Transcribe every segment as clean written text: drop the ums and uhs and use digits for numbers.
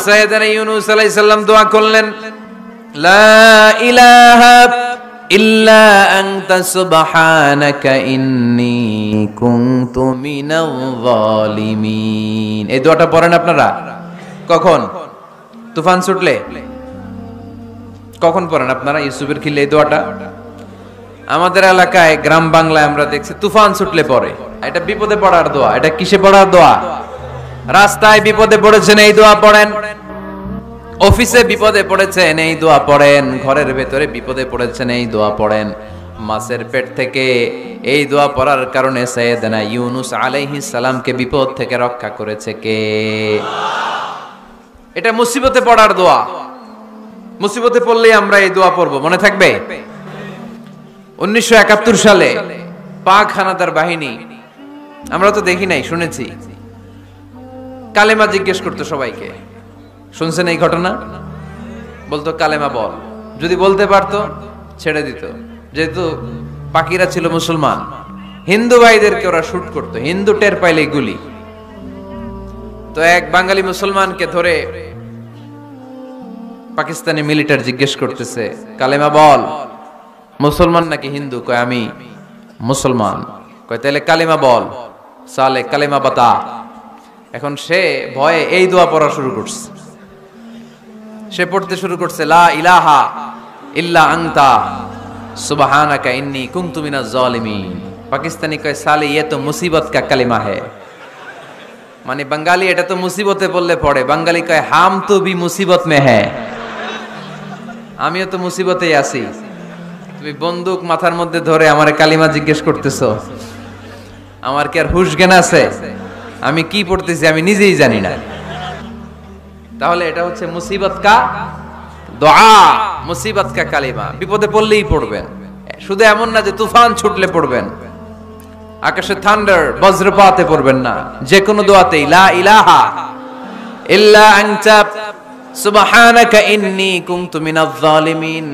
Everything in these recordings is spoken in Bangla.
সাইয়েদনা ইউনূস আলাইহিস সালাম দোয়া করলেন, লা ইলাহা ইল্লা আনতা সুবহানাকা ইন্নী কুনতু মিনাল যালিমিন। এই দোয়াটা পড়েন আপনারা কখন? তুফান ছুটলে? কখন পড়েন আপনারা ইউসুফের খিলে এই দোয়াটা? আমাদের এলাকায় গ্রাম বাংলায় আমরা দেখছি তুফান ছুটলে পড়ে। এটা বিপদে পড়ার দোয়া। এটা কিসে পড়ার দোয়া? রাস্তায় বিপদে পড়েছেন এই দোয়া পড়েন, অফিসে বিপদে পড়েছেন এই দোয়া পড়েন, ঘরের ভেতরে বিপদে পড়েছেন এই দোয়া পড়েন। মাছের পেট থেকে এই দোয়া পড়ার কারণে সাইয়েদনা ইউনূস আলাইহিস সালামকে বিপদ থেকে রক্ষা করেছে কে? এটা মুসিবতে পড়ার দোয়া। মুসিবতে পড়লেই আমরা এই দোয়া পড়ব, মনে থাকবে? 1971 সালে পাক হানাদার বাহিনী, আমরা তো দেখি নাই, শুনেছি, কালেমা জিজ্ঞেস করতো সবাইকে। শুনছেন এই ঘটনা? বলতো কালেমা বল, যদি বলতে পারতো ছেড়ে দিত। যেহেতু পাকিরা ছিল মুসলমান, হিন্দু ভাইদেরকে ওরা শুট করতো, হিন্দু টের পাইলে গুলি। তো এক বাঙালি মুসলমানকে ধরে পাকিস্তানি মিলিটার জিজ্ঞেস করতেছে, কালেমা বল, মুসলমান নাকি হিন্দু? কয় আমি মুসলমান। কয় তাহলে কালেমা বল, সালে কালেমা বাতা। এখন সে ভয়ে এই দোয়া পড়া শুরু করছে। সে পড়তে শুরু করছে, লা ইলাহা ইল্লা আনতা সুবহানাকা ইন্নী কুনতু মিনাজ জালিমিন। পাকিস্তানি কয় সালে ये तो मुसीबत का कलिमा है। মানে বাঙালি এটা তো মুসিবতে পড়লে পড়ে, বাঙালি কয় হাম তো ভি মুসিবত মে হ্যায়, আমিও তো মুসিবতেই আছি। তুমি বন্দুক মাথার মধ্যে ধরে আমারে কালিমা জিজ্ঞেস করতেছো, আমার কি আর হুশ জ্ঞান আছে? আমি কি পড়তেছি আমি নিজেই জানি না। তাহলে এটা হচ্ছে মুসিবত কা দোয়া, মুসিবত কা কালিমা। বিপদে পড়লেই পড়বেন, শুধু এমন না যে তুফান ছুটলে পড়বেন, আকাশে থান্ডার বজ্রপাতে পড়বেন না। যে কোনো দোয়াতেই লা ইলাহা ইল্লা আনতা সুবহানাকা ইন্নী কুনতু মিনাজ জালিমিন।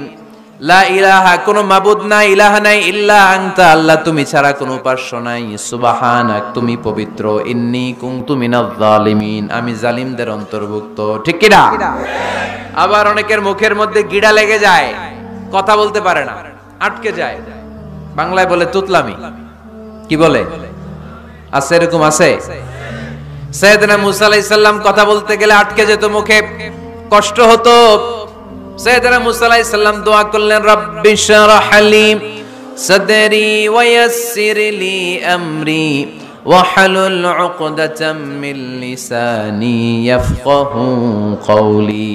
লা ইলাহা, কোনো মাবুদ নাই, ইলাহা নাই, ইল্লা আনতা, আল্লাহ তুমি ছাড়া কোনো উপাস্য নাই, সুবহানাক, তুমি পবিত্র, ইন্নী কুনতু মিনাজ জালিমিন, আমি জালিমদের অন্তর্ভুক্ত। ঠিক কি না? আবার অনেকের মুখের মধ্যে গিড়া লেগে যায়, কথা বলতে পারে না, আটকে যায়। বাংলায় বলে তুতলামি। কি বলে? আছে, এরকম আছে। সাইয়েদনা মুসা আলাইহিস সালাম কথা বলতে গেলে আটকে যেত, মুখে কষ্ট হতো। সাইয়েদনা মুসা আলাইহিস সালাম দোয়া করলেন, রাব্বি শরহ লি সাদরি ওয়া ইয়াসসির লি আমরি ওয়াহলুল উকদাতাম মিন লিসানি ইয়াফকাহু কওলি।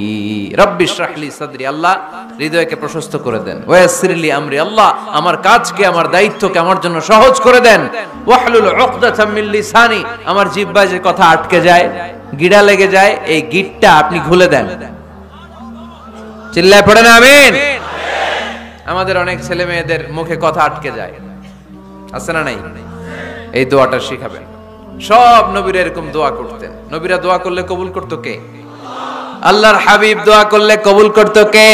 রাব্বি শরহ লি সাদরি, আল্লাহ হৃদয়কে প্রশস্ত করে দেন। ওয়া ইয়াসসির লি আমরি, আল্লাহ আমার কাজকে, আমার দায়িত্বকে আমার জন্য সহজ করে দেন। ওয়াহলুল উকদাতাম মিন লিসানি, আমার জিহ্বায় যে কথা আটকে যায়, গিড়া লেগে যায়, এই গিটটা আপনি খুলে দেন। চিল্লায় পড়েন আমিন। আমাদের অনেক ছেলে মেয়েদের মুখে কথা আটকে যায়, আছে না নাই? এই দোয়াটা শিখাবেন। সব নবীরা এরকম দোয়া করতেন। নবীরা দোয়া করলে কবুল করতো কে? আল্লাহর হাবিব দোয়া করলে কবুল করতো কে?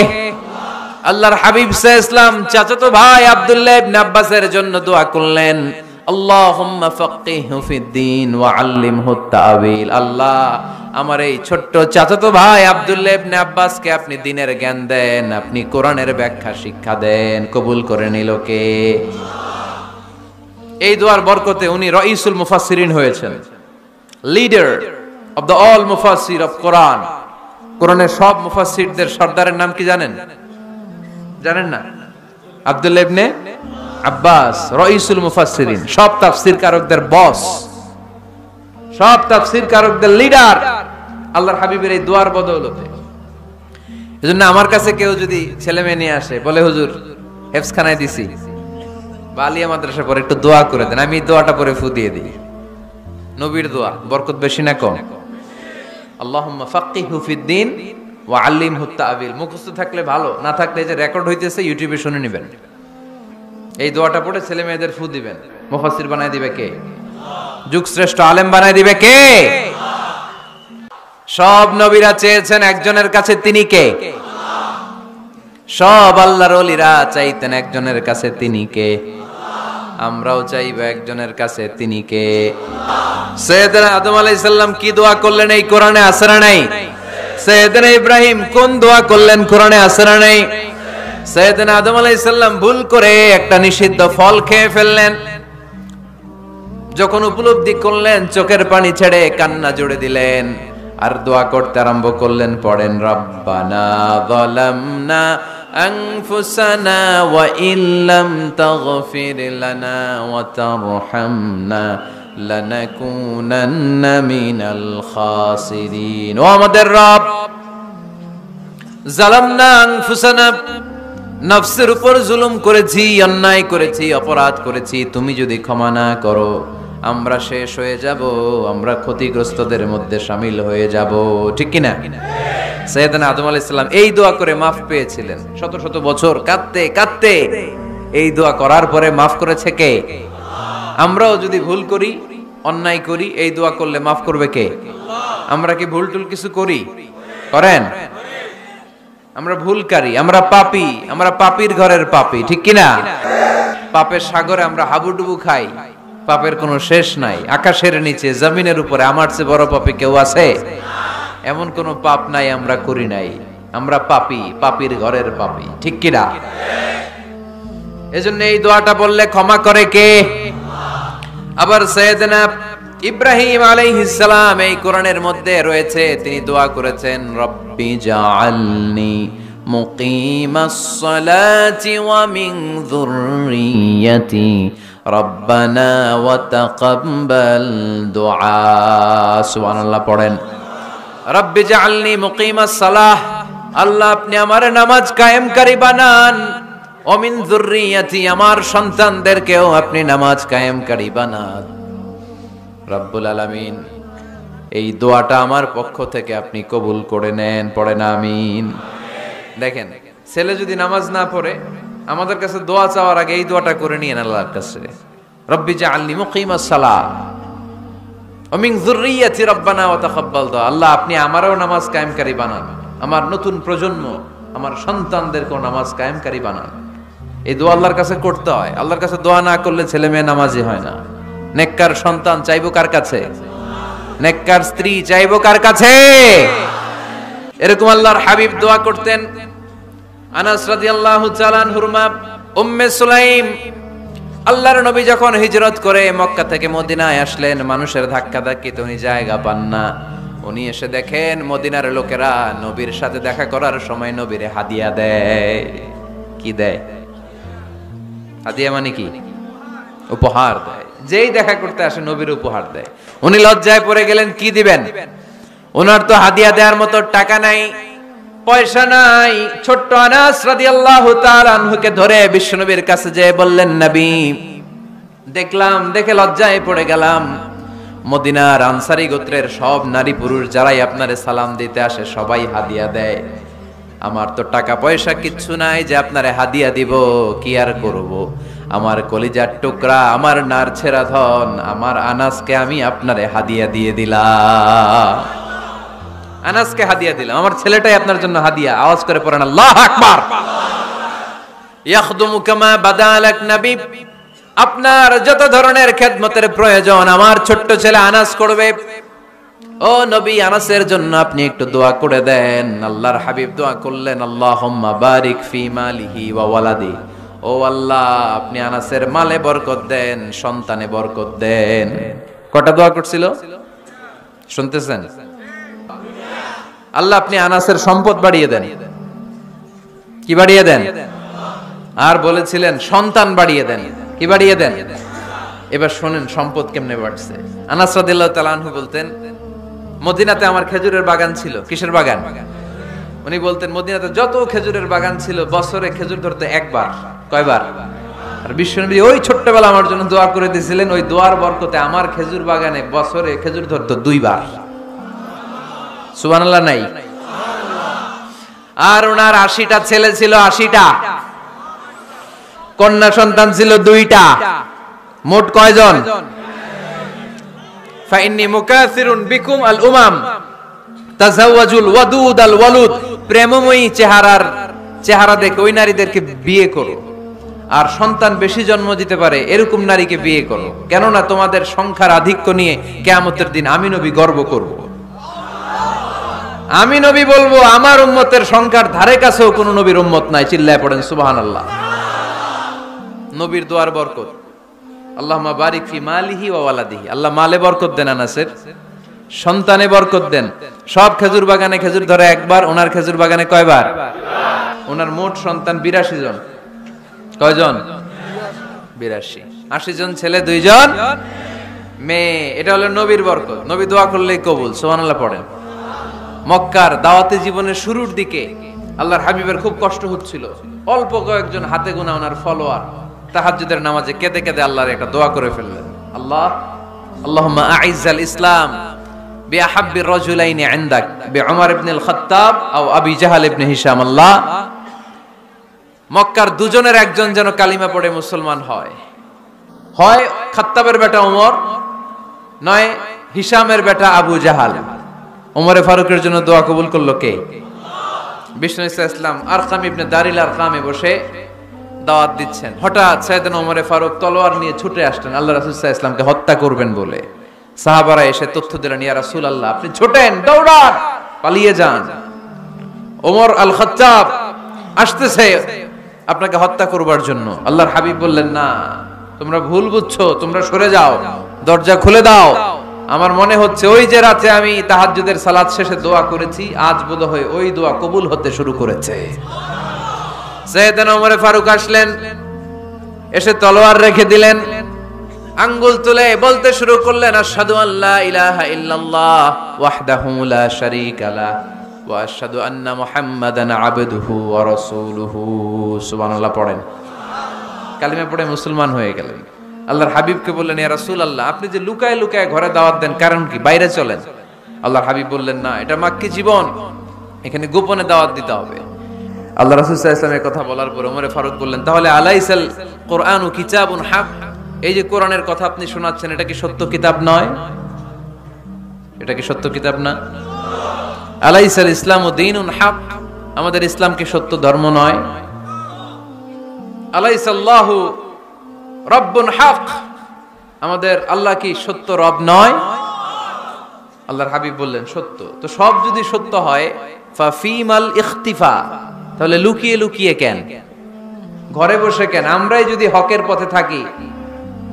আল্লাহর হাবিব সাল্লাল্লাহু আলাইহি ওয়াসাল্লাম চাচাতো ভাই আব্দুল্লাহ ইবনে আব্বাসের জন্য দোয়া করলেন, আল্লাহুম্মা ফাক্কিহহু ফিদ-দীন ওয়া আল্লিমহু তা'ওয়িল। আল্লাহ আমার এই ছোট্ট চাচাতো ভাই আব্দুল্লাহ ইবনে আব্বাসকে আপনি দ্বীনের জ্ঞান দেন, আপনি কোরআনের ব্যাখ্যা শিক্ষা দেন। কবুল করে নিল কে? এই দোয়ার বরকতে উনি রাইসুল মুফাসসিরিন হয়েছেন, লিডার অফ দ্য অল মুফাসসির অফ কোরআন। কোরআনের সব মুফাসসিরদের সর্দারের নাম কি জানেন? জানেন না? আব্দুল্লাহ ইবনে আব্বাস রাইসুল মুফাসসিরিন, সব তাফসীর কারকদের বস, সব তাফসীর কারকদের লিডার আল্লাহর হাবিবের এই দোয়ার বদৌলতে। এজন্য আমার কাছে কেউ যদি ছেলে মেয়ে নিয়ে আসে, বলে হুজুর হেফজখানায় দিছি বা আলিয়া মাদ্রাসা পরে একটু দোয়া করে দেন, আমি দোয়াটা পরে ফু দিয়ে দিই। নবীর দোয়া, বরকত বেশি না কম? আল্লাহুম্মা ফাক্কিহহু ফিদ-দীন ওয়া আল্লিমহু তা'ওয়িল। মুখস্থ থাকলে ভালো, না থাকলে যে রেকর্ড হইতেছে ইউটিউবে শুনে নেবেন। এই দোয়াটা পড়ে ছেলে মেয়েদের ফু দিবেন। মুফাসসির বানায় দিবে কে? যুগ শ্রেষ্ঠ আলেম বানায় দিবে কে? সব নবীরা চেয়েছেন একজনের কাছে, তিনি কে? সব আল্লাহর ওলিরা চাইতেন একজনের কাছে, তিনি কে? আমরাও চাইবো একজনের কাছে, তিনি কে? সাইয়েদনা আদম আলাইহিস সালাম কি দোয়া করলেন এই কোরআনে আছে না নাই? সাইয়েদনা ইব্রাহিম কোন দোয়া করলেন কোরআনে আছে না নেই? সাইয়েদনা আদম আলাইহিস সালাম ভুল করে একটা নিষিদ্ধ ফল খেয়ে ফেললেন। যখন উপলব্ধি করলেন, চোখের পানি ছেড়ে কান্না জুড়ে দিলেন আর দোয়া করতে আরম্ভ করলেন। পড়েন, রব্বানা যালামনা আনফুসানা ওয়া ইল্লাম তাগফির লানা ওয়া তারহামনা লানাকুনান্না মিনাল খাসিরিন। ও আমাদের রব, যালামনা আনফুসানা, নফসের উপর জুলুম করেছি, অন্যায় করেছি, অপরাধ করেছি। তুমি যদি ক্ষমা না করো আমরা শেষ হয়ে যাব, আমরা ক্ষতিগ্রস্তদের মধ্যে শামিল হয়ে যাব। ঠিক কিনা? সাইয়েদনা আদম আলাইহিস সালাম এই দোয়া করে মাফ পেয়েছিলেন। শত শত বছর কাঁদতে কাঁদতে এই দোয়া করার পরে মাফ করেছে কে? আমরাও যদি ভুল করি, অন্যায় করি, এই দোয়া করলে মাফ করবে কে? আমরা কি ভুল টুল কিছু করি? করেন? আমরা ভুলকারী, আমরা পাপী, আমরা পাপীর ঘরের পাপী। ঠিক কিনা? পাপের সাগরে আমরা হাবুডুবু খাই, পাপের কোনো শেষ নাই। আকাশের নিচে, জমিনের উপরে আমার চেয়ে বড় পাপী কেউ আছে? এমন কোনো পাপ নাই আমরা করি নাই। আমরা পাপী, পাপীর ঘরের পাপী। ঠিক কিনা? এজন্য এই দোয়াটা বললে ক্ষমা করে কে? আবার সাইয়েদনা ইব্রাহিম আলাইহিস সালাম এই কোরআনের মধ্যে রয়েছে, তিনি দোয়া করেছেন, রব্বি জাআলনি মুকিমাস সালাতি ওয়া মিন যুররিয়াতি রব্বানা ওয়া তাকাব্বাল দুআ। সুবহানাল্লাহ পড়েন, রব্বি জাআলনি মুকিমাস সালাহ, আল্লাহ আপনি আমার নামাজ কায়েমকারী বানান, ওয়া মিন যুররিয়াতি, আমার সন্তানদেরকেও আপনি নামাজ কায়েমকারী বানান। রব্বুল আলামিন এই দোয়াটা আমার পক্ষ থেকে আপনি কবুল করে নেন। পড়েন আমিন। দেখেন, ছেলে যদি নামাজ না পড়ে আমাদের কাছে দোয়া চাওয়ার আগে এই দোয়াটা করে নিয়েন আল্লাহর কাছে, রব্বি জাআলনি মুকিমাস সালাহ ওয়া মিন যুররিয়াতি রব্বানা ওয়া তাকাব্বাল দুআ। আল্লাহ আপনি আমারও নামাজ কায়েমকারী বানান, আমার নতুন প্রজন্ম, আমার সন্তানদেরকেও নামাজ কায়েমকারী বানান। এই দোয়া আল্লাহর কাছে করতে হয়। আল্লাহর কাছে দোয়া না করলে ছেলে মেয়ে নামাজি হয় না। নেককার সন্তান চাইবো কার কাছে? নেককার স্ত্রী চাইবো কার কাছে? এরকম আল্লাহর হাবিব দোয়া করতেন। আনাস রাদিয়াল্লাহু তাআলা আনহুর মা উম্মে সুলাইম, আল্লাহর নবী যখন হিজরত করে মক্কা থেকে মদিনায় আসলেন, মানুষের ধাক্কাধাক্কিতে উনি জায়গা পান না। উনি এসে দেখেন মদিনার লোকেরা নবীর সাথে দেখা করার সময় নবীরে হাদিয়া দেয়। কি দেয়? হাদিয়া মানে কি? উপহার দেয়। যেই দেখা করতে আসে নবীর উপহার দেয়। উনি লজ্জায় পড়ে গেলেন, কি দিবেন? ওনার তো হাদিয়া দেওয়ার মতো টাকা নাই, পয়সা নাই। ছোট্ট আনাস রাদিয়াল্লাহু তাআলা আনহুকে ধরে বিশ্বনবীর কাছে যেয়ে বললেন, নবী দেখলাম, দেখে লজ্জায় পড়ে গেলাম, মদিনার আনসারী গোত্রের সব নারী পুরুষ যারাই আপনারে সালাম দিতে আসে সবাই হাদিয়া দেয়। আমার তো টাকা পয়সা কিচ্ছু নাই যে আপনারে হাদিয়া দিব। কি আর করব? আমার কলিজার টুকরা, আমার নারছেরা ধন, আমার আনাসকে আমি আপনারে হাদিয়া দিয়ে দিলাম। আনাসকে হাদিয়া দিলাম, আমার ছেলেটাই আপনার জন্য হাদিয়া। আওয়াজ করে পড়েন আল্লাহু আকবার। ইয়াখদুমু কামা বাদালাক নবী, আপনার যত ধরনের খেদমতের প্রয়োজন আমার ছোট্ট ছেলে আনাস করবে। ও নবী, আনাসের জন্য আপনি একটু দোয়া করে দেন। আল্লাহর হাবিব দোয়া করলেন, আল্লাহুম্মা বারিক ফি মালিহি ওয়া ওয়ালাদি। ও আল্লাহ, আপনি আনাসের মালে বরকত দেন, সন্তানে বরকত দেন। কটা দোয়া করছিল শুনতেছেন? আল্লাহ আপনি আনাসের সম্পদ বাড়িয়ে দেন। কি বাড়িয়ে দেন? আর বলেছিলেন সন্তান বাড়িয়ে দেন। কি বাড়িয়ে দেন? এবার শোনেন সম্পদ কেমনে বাড়ছে। আনাস রাদিয়াল্লাহু তাআলা আনহু বলতেন, মদিনাতে আমার খেজুরের বাগান ছিল। কিসের বাগান? উনি বলতেন মদিনাতে যত খেজুরের বাগান ছিল বছরে খেজুর ধরতে একবার। কয়বার? আর বিশ্বনবী ওই ছোট্টবেলা আমার জন্য দোয়া করে দিয়েছিলেন, ওই দোয়ার বরকতে আমার খেজুর বাগানে বছরে খেজুর ধরতো 2 বার। সুবহানাল্লাহ নাই? আর ওনার 80টা ছেলে ছিল, 80টা। কন্যা সন্তান ছিল 2টা। মোট কয়জন? ফাইন্নী মুকাসিরুন বিকুম আল উমাম তাজাওয়াজুল ওয়াদুদ আল ওয়ালুদ। প্রেমময়ী চেহারা দেখে ওই নারীদেরকে বিয়ে করো, আর সন্তান বেশি জন্ম দিতে পারে এরকম নারীকে বিয়ে করো, কেননা তোমাদের সংখ্যার আধিক্য নিয়ে কিয়ামতের দিন আমি নবী গর্ব করব। আমি নবী বলবো আমার উম্মতের সংখ্যার ধারে কাছেও কোনো নবীর উম্মত নাই। চিল্লায় পড়েন সুবহানাল্লাহ। নবীর দোয়ার বরকত। আল্লাহুম্মা বারিক ফি মালিহি ওয়া ওয়ালাদিহি। আল্লাহ মালে বরকত দেন আনাসের, সন্তানে বরকত দেন। সব খেজুর বাগানে খেজুর ধরে একবার, ওনার খেজুর বাগানে কয়বার? ওনার মোট সন্তান 82 জন। কয়জন? 82। 80 জন ছেলে, 2 জন মেয়ে। এটা হলো নবীর বরকত। নবী দোয়া করলেই কবুল। সুবহানাল্লাহ পড়েন। মক্কার দাওয়াতি জীবনের শুরুর দিকে আল্লাহর হাবিবের খুব কষ্ট হচ্ছিল। অল্প কয়েকজন হাতে গোনা ওনার ফলোয়ার তাহাজ্জুদের নামাজে কেঁদে কেঁদে আল্লাহর একটা দোয়া করে ফেললেন। আল্লাহুম্মা আইজ্জাল ইসলাম বিআহাব্বির রাজুলাইনি ইনদাক বিউমর ইবনুল খাত্তাব আও আবি জাহল ইবনে হিশাম। আল্লাহ, মক্কার দুজনের একজন যেন কালিমা পড়ে মুসলমান হয়। হয় খাত্তাবের বেটা ওমর, নয় হিশামের বেটা আবু জাহাল। ওমরে ফারুকের জন্য দোয়া কবুল করলো কে? বিষ্ণু ইসলাম আরকাম ইবনে দারিল আরকামে বসে দাওয়াত দিচ্ছেন। হঠাৎ সাইয়েদনা ওমরে ফারুক তলোয়ার নিয়ে ছুটে আসলেন আল্লাহ রাসূল সাল্লাল্লাহু আলাইহি ওয়াসাল্লামকে হত্যা করবেন বলে। সাহাবারা এসে তথ্য দিলেন, ইয়া রাসূলুল্লাহ আপনি ছোটেন, দৌড়ান, পালিয়ে যান। ওমর আল খাত্তাব আসতেছে আপনাকে হত্যা করবার জন্য। আল্লাহর হাবিব বললেন, না, তোমরা ভুল বুঝছো, তোমরা সরে যাও, দরজা খুলে দাও। আমার মনে হচ্ছে ওই যে রাতে আমি তাহাজ্জুদের সালাত শেষে দোয়া করেছি, আজ বোধহয় ওই দোয়া কবুল হতে শুরু করেছে। সাইয়েদনা ওমর ফারুক আসলেন, এসে তলোয়ার রেখে দিলেন, আঙ্গুল তুলে বলতে শুরু করলেন, আশহাদু আল্লা ইলাহা ইল্লাল্লাহ ওয়াহদাহু লা শারীকা লাহ ওয়া আশহাদু আন্না মুহাম্মাদান আবদুহু ওয়া রাসূলুহু। সুবহানাল্লাহ পড়েন। কালিমা পড়ে মুসলমান হয়ে গেলেন। আল্লাহর হাবিবকে বললেন, ইয়া রাসূলুল্লাহ আপনি যে লুকায় লুকায় ঘরে দাওয়াত দেন, কারণ কি? বাইরে চলেন। আল্লাহর হাবিব বললেন, না, এটা মাক্কি জীবন, এখানে গোপনে দাওয়াত দিতে হবে। আল্লাহ রাসূল সাল্লাল্লাহু আলাইহি ওয়াসাল্লামের কথা বলার পর ওমর ফারুক বললেন, তাহলে আলাইসাল কুরআনু কিতাবুন হক, এই যে কোরআনের কথা আপনি শোনাচ্ছেন, এটা কি সত্য কিতাব নয়? এটা কি সত্য কিতাব না? আলাইসাল ইসলামু দীনুন হক, আমাদের ইসলাম কি সত্য ধর্ম নয়? আলাইসাল্লাহু রব্বুন হক, আমাদের আল্লাহ কি সত্য রব নয়? আল্লাহর হাবিব বললেন, সত্য। তো সব যদি সত্য হয়, ফাফিমাল ইখতিফা, তাহলে লুকিয়ে লুকিয়ে কেন? ঘরে বসে কেন? আমরাই যদি হকের পথে থাকি,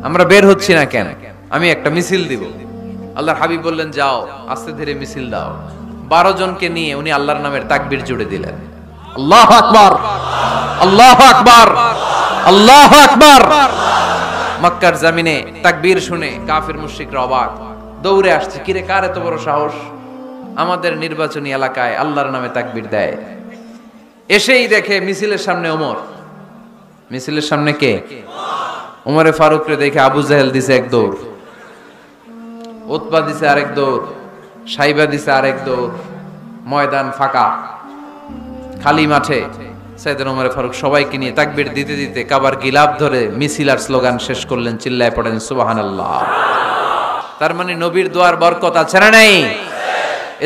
আমরা বের হচ্ছি না কেন? আমি একটা মিছিল দিব। আল্লাহর হাবিব বললেন, যাও, আস্তে ধীরে মিছিল দাও। 12 জনকে নিয়ে উনি আল্লাহর নামের তাকবীর জুড়ে দিলেন। আল্লাহু আকবার, আল্লাহু আকবার, আল্লাহু আকবার। মক্কার জমিনে তাকবীর শুনে কাফির মুশরিকরা অবাক, দৌড়ে আসছে, কিরে কার এত বড় সাহস আমাদের নির্বাচনী এলাকায় আল্লাহর নামে তাকবীর দেয়। এসেই দেখে মিছিলের সামনে ওমর। মিছিলের সামনে কে? ওমরে ফারুককে দেখে আবু জাহেল দিছে এক দৌড়, উতবা দিছে আরেক দৌড়, সাইবা দিছে আরেক দৌড়। ময়দান ফাঁকা, খালি মাঠে সাইয়েদনা ওমর ফারুক সবাইকে নিয়ে তাকবীর দিতে দিতে কাবার গিলাফ ধরে মিছিল আর স্লোগান শেষ করলেন। চিল্লায় পড়েন সুবহানাল্লাহ। তার মানে নবীর দোয়ার বরকত আছে না নাই?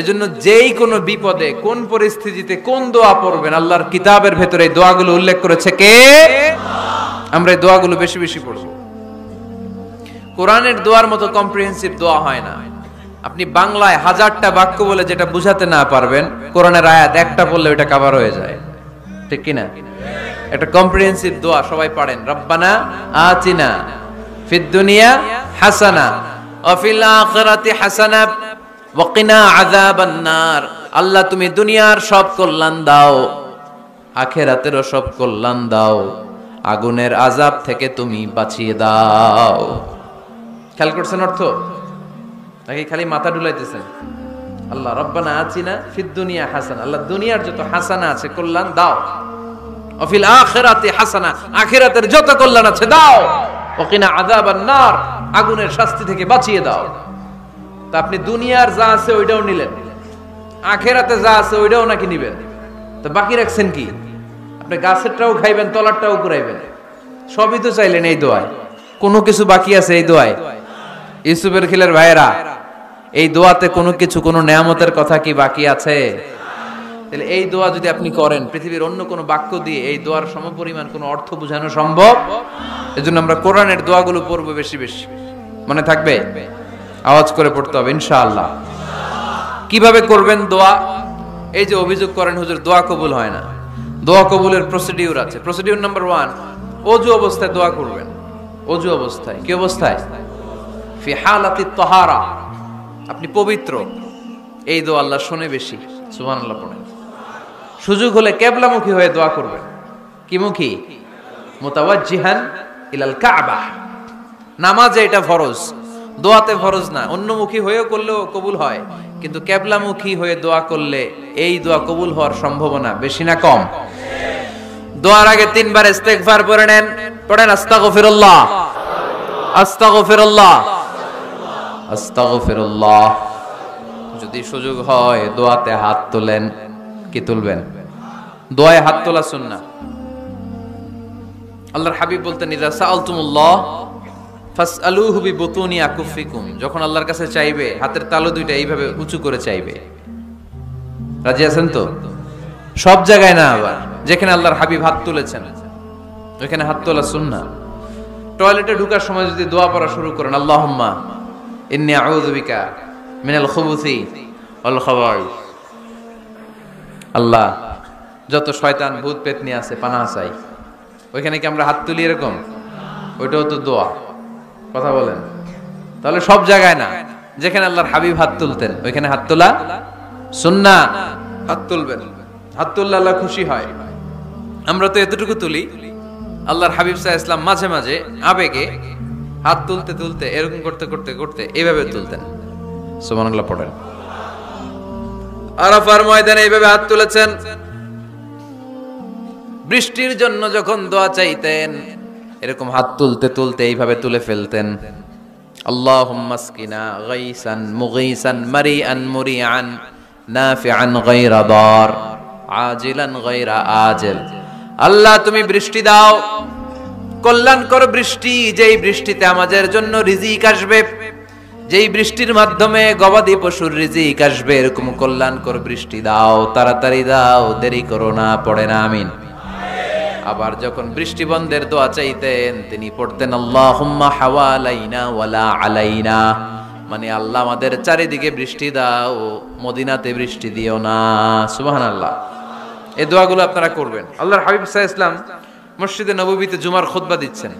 এজন্য যেই কোনো বিপদে, কোন পরিস্থিতিতে কোন দোয়া পড়বেন, আল্লাহর কিতাবের ভেতরে এই দোয়াগুলো উল্লেখ করেছে কে? আমরা এই দোয়াগুলো বেশি বেশি পড়ব। কোরআনের দোয়ার মতো কম্প্রিহেন্সিভ দোয়া হয় না। আপনি বাংলায় 1000টা বাক্য বলে যেটা বুঝাতে না পারবেন, কোরআনের আয়াত একটা বললে ওটা কভার হয়ে যায়, ঠিক কি না? একটা কম্প্রিহেন্সিভ দোয়া সবাই পড়েন, রব্বানা আতিনা ফিদ দুনিয়া হাসানা ওয়া ফিল আখিরাতি হাসানা ওয়া কিনা আযাবান নার। আল্লাহ তুমি দুনিয়ার সব কল্যাণ দাও, আখিরাতেরও সব কল্যাণ দাও, আগুনের আযাব থেকে তুমি বাঁচিয়ে দাও। খেয়াল করছেন অর্থ নাকি খালি মাথা ডুলাইতেছেন? আল্লাহ রব্বানা আতিনা ফিদ দুনিয়া হাসানা, আল্লাহ দুনিয়ার যত হাসানা আছে কল্যাণ দাও, ওয়া ফিল আখিরাতি হাসানা, আখিরাতের যত কল্যাণ আছে দাও, ওয়া কিনা আযাবান নার, আগুনের শাস্তি থেকে বাঁচিয়ে দাও। তা আপনি দুনিয়ার যা আছে ওইটাও নিলেন, আখিরাতে যা আছে ওইটাও নাকি নিবেন, তো বাকি রাখছেন কি? আপনি গাছেরটাও খাইবেন, তলারটাও কুড়াইবেন, সবই তো চাইলেন এই দোয়ায়। কোনো কিছু বাকি আছে এই দোয়ায়? ইউসুফের খিলের ভাইয়েরা, এই দোয়াতে কোনো কিছু, কোনো নেয়ামতের কথা কি বাকি আছে? তাহলে এই দোয়া যদি আপনি করেন, পৃথিবীর অন্য কোনো বাক্য দিয়ে এই দোয়ার সমপরিমাণ কোনো অর্থ বোঝানো সম্ভব? এজন্য আমরা কোরআনের দোয়াগুলো পড়বো বেশি বেশি। মনে থাকবে? আওয়াজ করে পড়তে হবে ইনশাআল্লাহ। কিভাবে করবেন দোয়া? এই যে অভিযোগ করেন হুজুর দোয়া কবুল হয় না, দোয়া কবুলের প্রসিডিউর আছে। প্রসিডিউর নাম্বার 1, অজু অবস্থায় দোয়া করবেন। অজু অবস্থায়, কি অবস্থায়? ফি হালাতি তাহারা, আপনি পবিত্র, এই দোয়া আল্লাহ শুনে বেশি। সুবহানাল্লাহ পড়েন। সুযোগ হলে কিবলামুখী হয়ে দোয়া করবেন। কি মুখী? মুতাওয়াজ্জিহান ইলাল কাবা। নামাজে এটা ফরজ, দোয়াতে ফরজ না। অন্যমুখী হয়েও করলেও কবুল হয়, কিন্তু কিবলামুখী হয়ে দোয়া করলে এই দোয়া কবুল হওয়ার সম্ভাবনা বেশি না কম? দোয়ার আগে 3 বার ইস্তেগফার পড়ে নেন। পড়েন আস্তাগফিরুল্লাহ, আস্তাগফিরুল্লাহ, আস্তাগফিরুল্লাহ। যদি সুযোগ হয় দোয়াতে হাত তোলেন। কি তুলবেন? দোয়ায় হাত তোলা সুন্নাহ। আল্লাহর হাবিব বলতেন, ইযা সাআলতুমুল্লাহ ফাসআলুহু বিবুতুনি আকুফিকুম। যখন আল্লাহর কাছে চাইবে হাতের তালু দুইটা এইভাবে উঁচু করে চাইবে। রাজি আছেন তো? সব জায়গায় না, আবার যেখানে আল্লাহর হাবিব হাত তুলেছেন ওইখানে হাত তোলা সুন্নাহ। টয়লেটে ঢোকার সময় যদি দোয়া পড়া শুরু করেন, আল্লাহুম্মা ইন্নী আউযু বিকা মিনাল খুবুসি ওয়াল খাবাইস, আল্লাহ যত শয়তান ভূত পেতনি আছে পানাহ চাই। ওইখানে কি আমরা হাত তুলি এরকম? ওইটাও তো দোয়া। কথা বলেন। তাহলে সব জায়গায় না, যেখানে আল্লাহর হাবিব হাত তুলতেন ওইখানে হাত তোলা সুন্নাহ। হাত তুলবেন, হাত তুললে আল্লাহ খুশি হয়। আমরা তো এতটুকু তুলি, আল্লাহর হাবিব সাল্লাল্লাহু আলাইহি ওয়াসাল্লাম মাঝে মাঝে আবেগে হাত তুলতে তুলতে এরকম করতে করতে করতে এইভাবে তুলতেন। সুবহানাল্লাহ পড়েন। আরাফার ময়দানে এইভাবে হাত তুলেছেন। বৃষ্টির জন্য যখন দোয়া চাইতেন এরকম হাত তুলতে তুলতে এইভাবে তুলে ফেলতেন। আল্লাহুম্মা আসকিনা গাইসান মুগীসান মারিআন মুরিআন নাফিআন গায়রা দার আজিলান গায়রা আজিল। আল্লাহ তুমি বৃষ্টি দাও, কল্যাণকর বৃষ্টি, যেই বৃষ্টিতে আমাদের জন্য রিজিক আসবে, যেই বৃষ্টির মাধ্যমে গবাদি পশুর রিজিক আসবে, এরকম কল্যাণকর বৃষ্টি দাও, তাড়াতাড়ি দাও, দেরি করো না। পড়ে না আমিন। আবার যখন বৃষ্টি বন্ধের দোয়া চাইতেন তিনি পড়তেন আল্লাহুম্মা হাওয়ালাইনা ওয়ালা আলাইনা, মানে আল্লাহ আমাদের চারিদিকে বৃষ্টি দাও, মদিনাতে বৃষ্টি দিও না। সুবহানাল্লাহ। এই দোয়াগুলো আপনারা করবেন। আল্লাহর হাবিব সাল্লাল্লাহু আলাইহি ওয়াসাল্লাম মসজিদে নববীতে জুমার খুতবা দিচ্ছেন।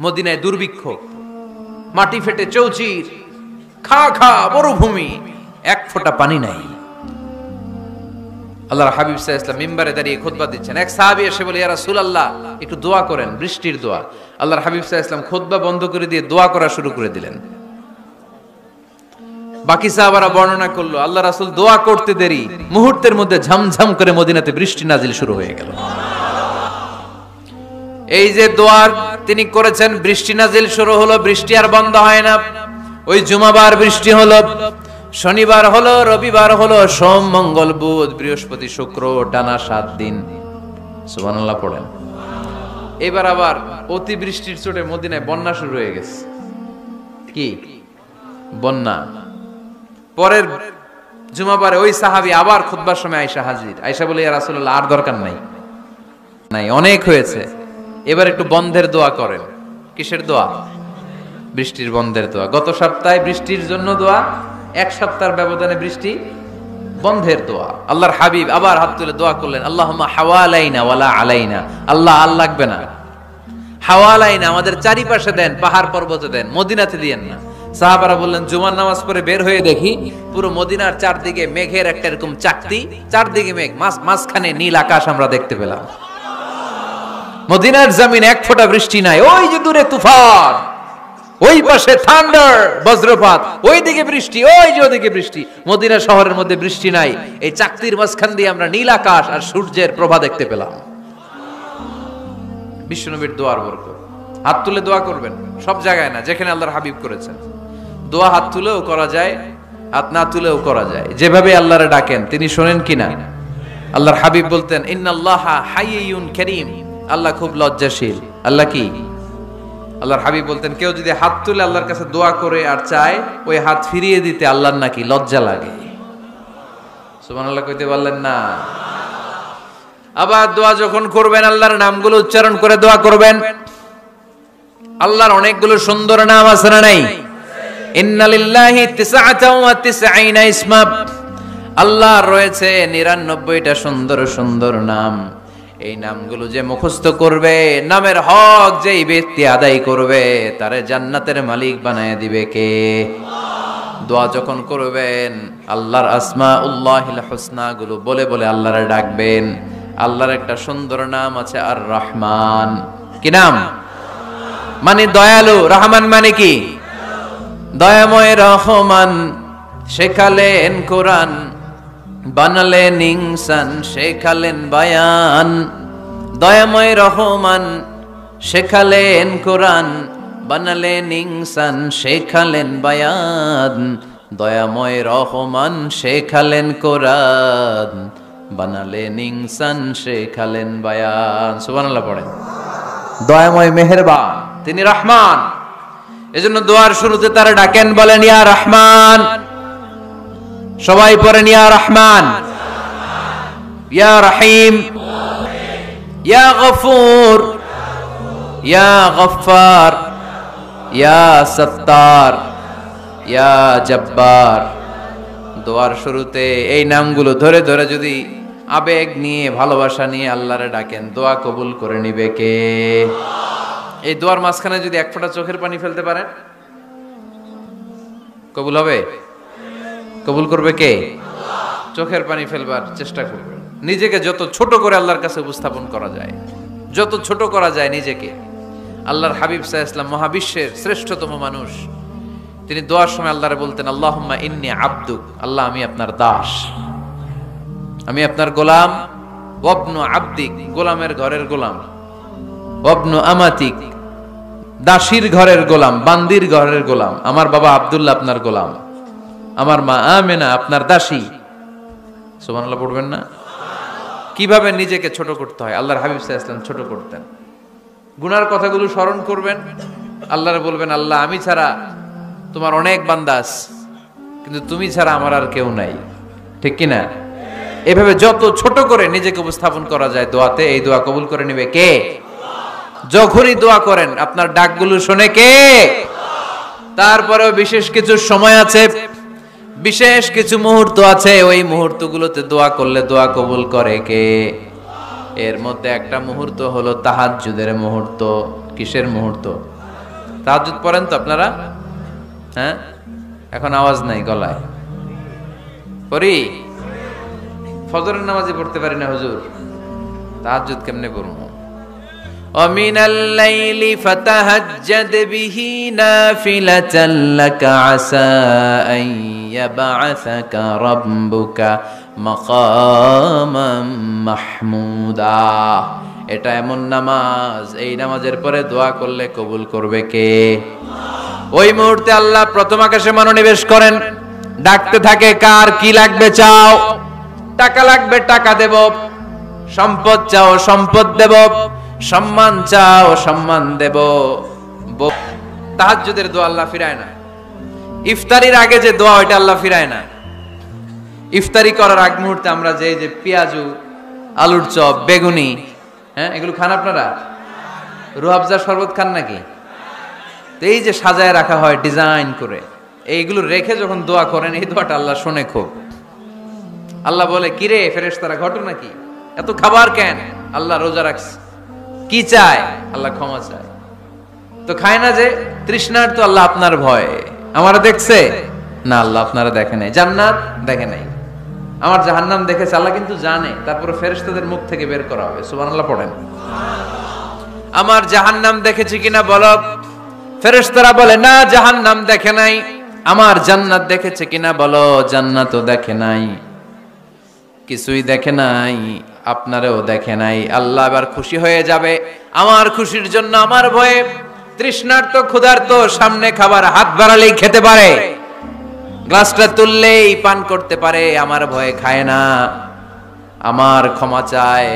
মদিনায় দুর্ভিক্ষ, মাটি ফেটে চৌচির, খা খা মরুভূমি, এক ফোঁটা পানি নাই। আল্লাহর হাবিব সাল্লাল্লাহু আলাইহি ওয়াসাল্লাম মিম্বারে দাঁড়িয়ে খুতবা দিচ্ছেন। এক সাহাবী এসে বলে, ইয়া রাসূলুল্লাহ একটু দোয়া করেন, বৃষ্টির দোয়া। আল্লাহর হাবিব সাল্লাল্লাহু আলাইহি ওয়াসাল্লাম খুতবা বন্ধ করে দিয়ে দোয়া করা শুরু করে দিলেন। বাকি সাহাবারা বর্ণনা করলো, আল্লাহ রাসূল দোয়া করতে দেরি, মুহূর্তের মধ্যে ঝমঝম করে মদিনাতে বৃষ্টি নাজিল শুরু হয়ে গেল। এই যে দোয়া তিনি করেছেন, বৃষ্টি নাজিল শুরু হলো, বৃষ্টি আর বন্ধ হয় না। ওই জুমাবার বৃষ্টি হলো, শনিবার হলো, রবিবার হলো, সোম মঙ্গল বুধ বৃহস্পতি শুক্র, টানা 7 দিন। সুবহানাল্লাহ পড়েন। এবার আবার অতি বৃষ্টির চোটে মদিনায় বন্যা শুরু হয়ে গেছে। কি বন্যা? পরের জুমাবারে ওই সাহাবী আবার খুতবার সময় আয়েশা হাজির। আয়েশা বলে, ইয়া রাসূলুল্লাহ আর দরকার নাই, অনেক হয়েছে, এবার একটু বন্ধের দোয়া করেন। কিসের দোয়া? বৃষ্টির বন্ধের দোয়া। গত সপ্তাহে বৃষ্টির জন্য দোয়া, 1 সপ্তাহের ব্যবধানে বৃষ্টি বন্ধের দোয়া। আল্লাহর হাবিব আবার হাত তুলে দোয়া করলেন, আল্লাহুম্মা হাওয়ালাইনা ওয়ালা আলাইনা। আল্লাহ আর লাগবে না, হাওয়ালাইনা আমাদের চারিপাশে দেন, পাহাড় পর্বতে দেন, মদিনাতে দিয়েন না। সাহাবারা বললেন, জুমার নামাজ পড়ে বের হয়ে দেখি পুরো মদিনার চারদিকে মেঘের একটা এরকম চাকতি, চারদিকে মেঘ, মাঝখানে নীল আকাশ আমরা দেখতে পেলাম। মদিনার জমিন এক ফোঁটা বৃষ্টি নাই। ওই যে দূরে তুফান, ওই পাশে থান্ডার বজ্রপাত, ওই দিকে বৃষ্টি, ওই যে ওদিকে বৃষ্টি। মদিনা শহরের মধ্যে বৃষ্টি নাই, এই চাকতির মাঝখান দিয়ে আমরা নীল আকাশ আর সূর্যের প্রভা দেখতে পেলাম। বিশ্বনবীর দোয়ার বরকত। হাত তুলে দোয়া করবেন, সব জায়গায় না, যেখানে আল্লাহর হাবিব করেছেন। দোয়া হাত তুলেও করা যায়, হাত না তুলেও করা যায়। যেভাবে আল্লাহরে ডাকেন তিনি শোনেন কিনা। আল্লাহর হাবিব বলতেন, ইন্নাল্লাহা হাইয়ুন কারীম, আল্লাহ খুব লজ্জাশীল। আল্লাহ কি? আল্লাহর হাবিব বলতেন, কেউ যদি হাত তুলে আল্লাহর কাছে দোয়া করে আর চায়, ওই হাত ফিরিয়ে দিতে আল্লাহর নাকি লজ্জা লাগে। সুবহানাল্লাহ কইতে পারলেন না? আবার দোয়া যখন করবেন আল্লাহর নামগুলো উচ্চারণ করে দোয়া করবেন। আল্লাহর অনেকগুলো সুন্দর নাম আছে না নাই? ইন্না লিল্লাহি 99 ইসমা, আল্লাহর রয়েছে 99টা সুন্দর সুন্দর নাম। এই নামগুলো যে মুখস্থ করবে, নামের হক যেই ব্যক্তি আদায় করবে, তারে জান্নাতের মালিক বানায় দিবে কে? দোয়া যখন করবেন আল্লাহর আসমাউল্লাহিল হুসনা গুলো বলে বলে আল্লাহরে ডাকবেন। আল্লাহর একটা সুন্দর নাম আছে আর রহমান। কি নাম? মানে দয়ালু। রহমান মানে কি? দয়াময়। রহমান শেখালেন কোরআন, বানালেন ইনসান, শেখালেন বায়ান। দয়াময় রহমান শেখালেন কোরআন, বানালেন ইনসান, শেখালেন বায়ান। দয়াময় রহমান শেখালেন কোরআন, বানালেন ইনসান, শেখালেন বায়ান। সুবহানাল্লাহ পড়েন। দয়াময় মেহেরবান, তিনি রহমান। এজন্য দোয়ার শুরুতে তারা ডাকেন, বলেন ইয়া রহমান। সবাই পড়েন ইয়া রহমান, ইয়া রহিম, ইয়া গফুর, ইয়া গফফার, ইয়া সত্তার, ইয়া জব্বার। দোয়ার শুরুতে এই নামগুলো ধরে ধরে যদি আবেগ নিয়ে, ভালোবাসা নিয়ে আল্লাহরে ডাকেন, দোয়া কবুল করে নিবে কে? এই দোয়ার মাঝখানে যদি এক ফোঁটা চোখের পানি ফেলতে পারেন, কবুল হবে? কবুল করবে কে? চোখের পানি ফেলবার চেষ্টা করবে। নিজেকে যত ছোট করে আল্লাহর কাছে উপস্থাপন করা যায়, যত ছোট করা যায় নিজেকে। আল্লাহর হাবিব সাল্লাল্লাহু আলাইহি ওয়াসাল্লাম, মহাবিশ্বের শ্রেষ্ঠতম মানুষ, তিনি দোয়ার সময় আল্লাহরে বলতেন, আল্লাহুম্মা ইন্নী আবদুক, আল্লাহ আমি আপনার দাস, আমি আপনার গোলাম। ওয়াবনু আবদিক, গোলামের ঘরের গোলাম। ওয়াবনু আমাতিক, দাসীর ঘরের গোলাম, বান্দির ঘরের গোলাম। আমার বাবা আব্দুল্লাহ আপনার গোলাম, আমার মা আমেনা আপনার দাসী। সুবহানাল্লাহ পড়বেন না? কিভাবে নিজেকে ছোট করতে হয় আল্লাহর হাবিব সাল্লাল্লাহু আলাইহি ওয়াসাল্লাম ছোট করতেন। গুনার কথাগুলো স্মরণ করবেন, আল্লাহরে বলবেন, আল্লাহ আমি ছাড়া তোমার অনেক বান্দা আছে, কিন্তু তুমি ছাড়া আমার আর কেউ নাই। ঠিক কি না? এভাবে যত ছোট করে নিজেকে উপস্থাপন করা যায় দোয়াতে, এই দোয়া কবুল করে নেবে কে? যখনই দোয়া করেন আপনার ডাকগুলো শোনে কে? তারপরেও বিশেষ কিছু সময় আছে, বিশেষ কিছু মুহূর্ত আছে, ওই মুহূর্তগুলোতে দোয়া করলে দোয়া কবুল করে কে? এর মধ্যে একটা মুহূর্ত হলো তাহাজ্জুদের মুহূর্ত। কিসের মুহূর্ত? তাহাজ্জুদ পড়েন তো আপনারা? হ্যাঁ, এখন আওয়াজ নাই গলায়। পড়ি? ফজরের নামাজে পড়তে পারি না হুজুর, তাহাজ্জুদ কেমনে পড়বো? ومن الليل فتهجد به نافلة لك عسى أن يبعثك ربك مقاما محمودا। এটা এমন নামাজ, এই নামাজের পরে দোয়া করলে কবুল করবে কে? ওই মুহূর্তে আল্লাহ প্রথম আকাশে মনোনিবেশ করেন, ডাকতে থাকে, কার কি লাগবে চাও? টাকা লাগবে টাকা দেব, সম্পদ চাও সম্পদ দেব, সম্মান চাও সম্মান দেব। তাহাজ্জুদের দোয়া আল্লাহ ফিরায় না। ইফতারির আগে যে দোয়া, ওইটা আল্লাহ ফিরায় না। ইফতারি করার আগ মুহূর্তে আমরা যে পেঁয়াজু, আলুর চপ, বেগুনি, হ্যাঁ এগুলো খান আপনারা? রুহাবজা শরবত খান নাকি? তো এই যে সাজায় রাখা হয় ডিজাইন করে, এইগুলো রেখে যখন দোয়া করেন, এই দোয়াটা আল্লাহ শোনে খুব। আল্লাহ বলে, কিরে ফেরেশতারা, ঘটনা কি? এত খাবার কেন? আল্লাহ রোজা রাখছে। কি চায়? আল্লাহ ক্ষমা চায়। তো খায় না যে তৃষ্ণার, তো আল্লাহ আপনার ভয়। আমারা দেখছে না? আল্লাহ আপনারা দেখে নাই। জান্নাত দেখে নাই, আমার জাহান্নাম দেখেছে আল্লাহ কিন্তু জানে। তারপরে ফেরেশতাদের মুখ থেকে বের করা হবে। সুবহানাল্লাহ পড়েন। আমার জাহান্নাম দেখেছি কিনা বলো? ফেরেশতারা বলে না, জাহান্নাম দেখে নাই। আমার জান্নাত দেখেছে কিনা বলো? জান্নাতও দেখে নাই, কিছুই দেখে নাই, আপনারেও দেখে নাই। আল্লাহ এবার খুশি হয়ে যাবে। আমার খুশির জন্য, আমার ভয়ে তৃষ্ণার্ত ক্ষুধার্ত সামনে খাবার হাত বাড়ালেই খেতে পারে, গ্লাসটা তুললেই পান করতে পারে, আমার ভয়ে খায় না। আমার ক্ষমা চায়,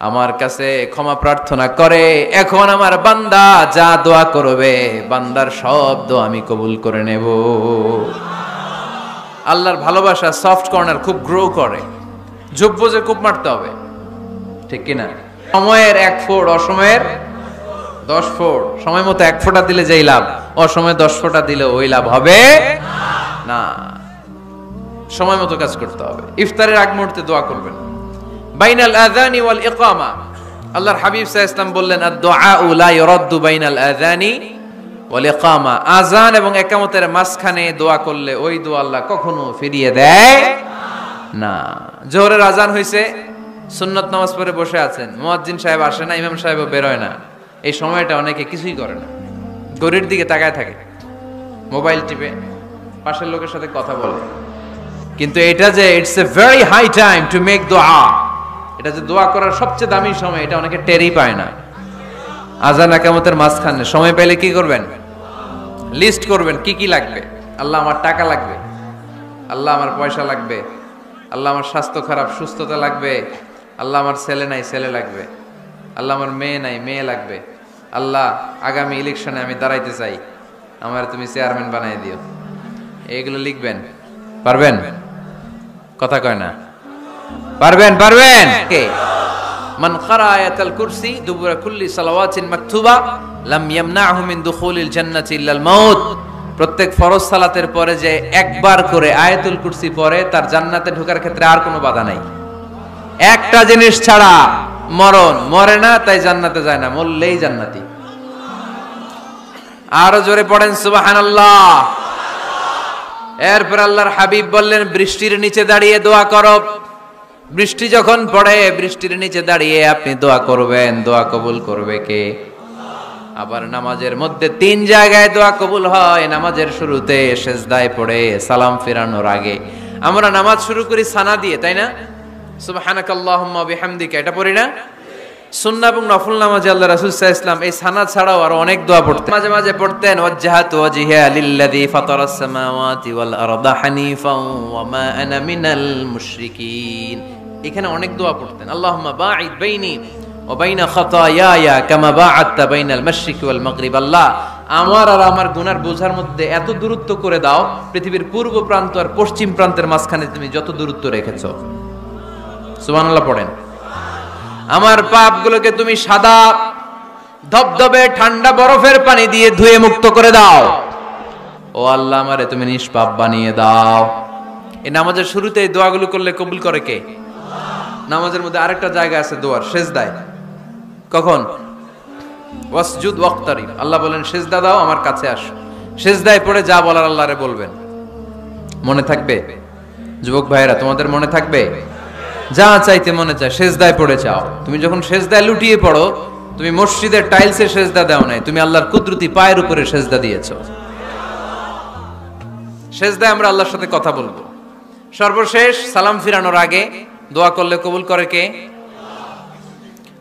আমার কাছে ক্ষমা প্রার্থনা করে। এখন আমার বান্দা যা দোয়া করবে, বান্দার সব দোয়া আমি কবুল করে নেব। আল্লাহর ভালোবাসা সফট কর্নার খুব গ্রো করে, যোগ্য যে খুব মারতে হবে। ঠিক কিনা? সময়ের 1 ফোঁট, অসময়ের 10 ফোঁট। সময় মতো 1 ফোঁটা দিলে যেই লাভ, অসময়ে 10 ফোঁটা দিলে ওই লাভ হবে না। সময় মতো কাজ করতে হবে। ইফতারের আগ মুহূর্তে দোয়া করবেন। বাইনাল আযানি ওয়াল ইকামা, আল্লাহর হাবিব সাল্লাল্লাহু আলাইহি ওয়াসাল্লাম বললেন আদ-দুআউ লা ইউরাদ্দু বাইনাল আযানি ওয়াল ইকামা, আযান এবং ইকামতের মাঝখানে দোয়া করলে ওই দোয়া আল্লাহ কখনো ফিরিয়ে দেয় না। জোহরের আযান হইছে, সুন্নাত নামাজ পড়ে বসে আছেন, মুয়াজ্জিন সাহেব আসে না, ইমাম সাহেবও বের হয় না, এই সময়টা অনেকে কিছুই করে না, ঘড়ির দিকে তাকায় থাকে, মোবাইল টিপে, পাশের লোকের সাথে কথা বলে। কিন্তু এটা যে it's a very high time to make দোয়া, এটা যে দোয়া করার সবচেয়ে দামি সময়, এটা অনেকে টেরই পায় না। আযান ইকামতের মাঝখানে সময় পেলে কি করবেন? লিস্ট করবেন কি কি লাগবে। আল্লাহ আমার টাকা লাগবে, আল্লাহ আমার পয়সা লাগবে, আল্লাহ আমার স্বাস্থ্য খারাপ সুস্থতা লাগবে, আল্লাহ আমার ছেলে নাই ছেলে লাগবে, আল্লাহ আমার মেয়ে নাই মেয়ে লাগবে, আল্লাহ আগামী ইলেকশনে আমি দাঁড়াইতে চাই, আমার তুমি চেয়ারম্যান বানাই দিও। এইগুলো লিখবেন। পারবেন? কথা কয় না। পারবেন? পারবেন? কে মান ক্বারা আয়াতাল কুরসি দুবুরা কুল্লি সালাওয়াতিন মাকতুবা লাম ইয়ামনাহু মিন দুখুলিল জান্নাতি ইল্লাল মাউত, প্রত্যেক ফরজ সালাতের পরে যে একবার করে আয়াতুল কুরসি পড়ে তার জান্নাতে ঢোকার ক্ষেত্রে আর কোনো বাধা নাই। একটা জিনিস ছাড়া, মরণ, মরে না তাই জান্নাতে যায় না, মরলেই জান্নাতি। আরো জোরে পড়েন সুবহানাল্লাহ। এরপর আল্লাহর হাবিব বললেন বৃষ্টির নিচে দাঁড়িয়ে দোয়া করো। বৃষ্টি যখন পড়ে বৃষ্টির নিচে দাঁড়িয়ে আপনি দোয়া করবেন, দোয়া কবুল করবে কে? আবার নামাজের মধ্যে 3 জায়গায় দোয়া কবুল হয়। নামাজের শুরুতে, সেজদায় পড়ে, সালাম ফেরানোর আগে। আমরা নামাজ শুরু করি সানা দিয়ে, তাই না? সুবহানাকাল্লাহুম্মা বিহামদিকা, এটা পড়ি না? সুন্নাহ এবং নফল নামাজে আল্লাহ রাসূল সাল্লাল্লাহু আলাইহি ওয়াসাল্লাম এই সানা ছাড়াও আরো অনেক দোয়া পড়তেন। মাঝে মাঝে পড়তেন ওয়াজহাতু ওয়াজহিয়া লিল্লাযী ফাতারাস সামাওয়াতি ওয়াল আরদা হানিফাও ওয়া মা আনা মিনাল মুশরিকিন। এখানে অনেক দোয়া পড়তেন। আল্লাহুম্মা বাঈদ বাইনি ওয়া বাইনা খাতায়ায়া কামা বাআদতা বাইনাল মাশরিকি ওয়াল মাগরিব। আল্লাহ, আমার আর আমার গুনার বোঝার মধ্যে এত দূরত্ব করে দাও, পৃথিবীর পূর্ব প্রান্ত আর পশ্চিম প্রান্তের মাঝখানে তুমি যত দূরত্ব রেখেছো। সুবহানাল্লাহ পড়েন। আমার পাপগুলোকে তুমি সাদা ধবধবে ঠান্ডা বরফের পানি দিয়ে ধুয়ে মুক্ত করে দাও। ও আল্লাহ, আমারে তুমি নিষ্পাপ বানিয়ে দাও। এই নামাজের শুরুতে এই দোয়াগুলো করলে কবুল করে কে? নামাজের মধ্যে আরেকটা জায়গা আছে দোয়ার, সেজদায়। কখন? ওয়াসজুদ ওয়াক্তারিব। আল্লাহ বলেন সেজদা দাও, আমার কাছে আসো। সেজদায় পড়ে যা বলার আল্লাহরে বলবেন। মনে থাকবে? যুবক ভাইয়েরা, তোমাদের মনে থাকবে? যা চাইতে মনে চায় সেজদায় পড়ে চাও। তুমি যখন সেজদায় লুটিয়ে পড়ো, তুমি মসজিদের টাইলসে সেজদা দাও নাই, তুমি আল্লাহর কুদরতি পায়ের উপরে সেজদা দিয়েছো। সেজদায় আমরা আল্লাহর সাথে কথা বলবো। সর্বশেষ সালাম ফিরানোর আগে দোয়া করলে কবুল করে কে?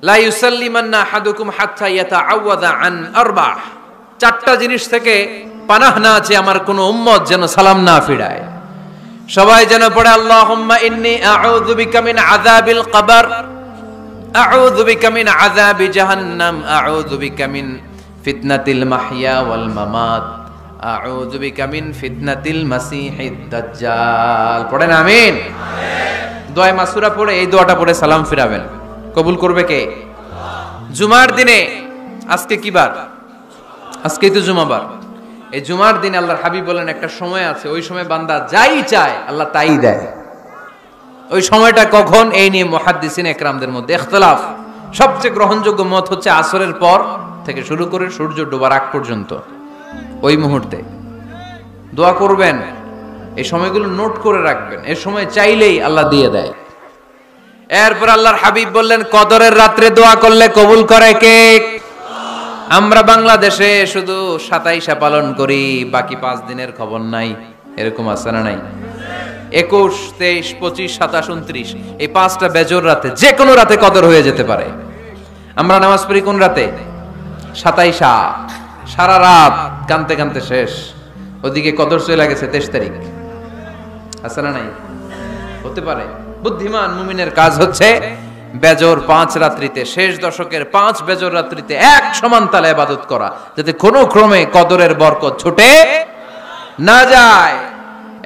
লা ইউসাল্লিমান্না আহাদুকুম হাত্তা ইয়াতাআওয়াযা আন আরবা'। 4টা জিনিস থেকে পানাহ না আছে আমার কোন উম্মত যেন সালাম না ফিরায়। সবাই যেন পড়ে আল্লাহুম্মা ইন্নী আউযু বিকা মিন আযাবিল কবর, আউযু বিকা মিন আযাবি জাহান্নাম, আউযু বিকা মিন ফিতনাতিল মাহইয়া ওয়াল মামাত, আউযু বিকা মিন ফিতনাতিল মাসিহিদ দাজ্জাল। পড়েন আমিন। দোয়া মাসুরা পড়ে এই দোয়াটা পড়ে সালাম ফিরাবেন। কবুল করবে কে? জুমার দিনে, আজকে কি বার? আজকেই তো জুমাবার। এই জুমার দিনে আল্লাহর হাবিব বলেন একটা সময় আছে, ওই সময় বান্দা যাই চায় আল্লাহ তাই দেয়। ওই সময়টা কখন? এই নিয়ে মুহাদ্দিসিন একরামদের মধ্যে ইখতিলাফ। সবচেয়ে গ্রহণযোগ্য মত হচ্ছে আসরের পর থেকে শুরু করে সূর্য ডোবার আগ পর্যন্ত, ওই মুহূর্তে দোয়া করবেন। এই সময়গুলো নোট করে রাখবেন, এই সময় চাইলেই আল্লাহ দিয়ে দেয়। এরপর আল্লাহর হাবিব বললেন কদরের রাত্রে দোয়া করলে কবুল করে কে? আমরা বাংলাদেশে শুধু 27 পালন করি, বাকি 5 দিনের খবর নাই। এরকম আছে না নাই? 21, 23, 25, 27, 29 এই 5টা বেজোর রাতে, যে কোনো রাতে কদর হয়ে যেতে পারে। আমরা নামাজ পড়ি কোন রাতে? 27। সারা রাত কানতে কানতে শেষ, ওদিকে কদর চলে গেছে 23 তারিখ। আছে না নাই? হতে পারে। বুদ্ধিমান মুমিনের কাজ হচ্ছে বেজর 5 রাত্রিতে, শেষ দশকের 5 বেজর রাত্রিতে এক সমান তালে ইবাদত করা, যাতে কোনো ক্রমে কদরের বরকত ছুটে না যায়।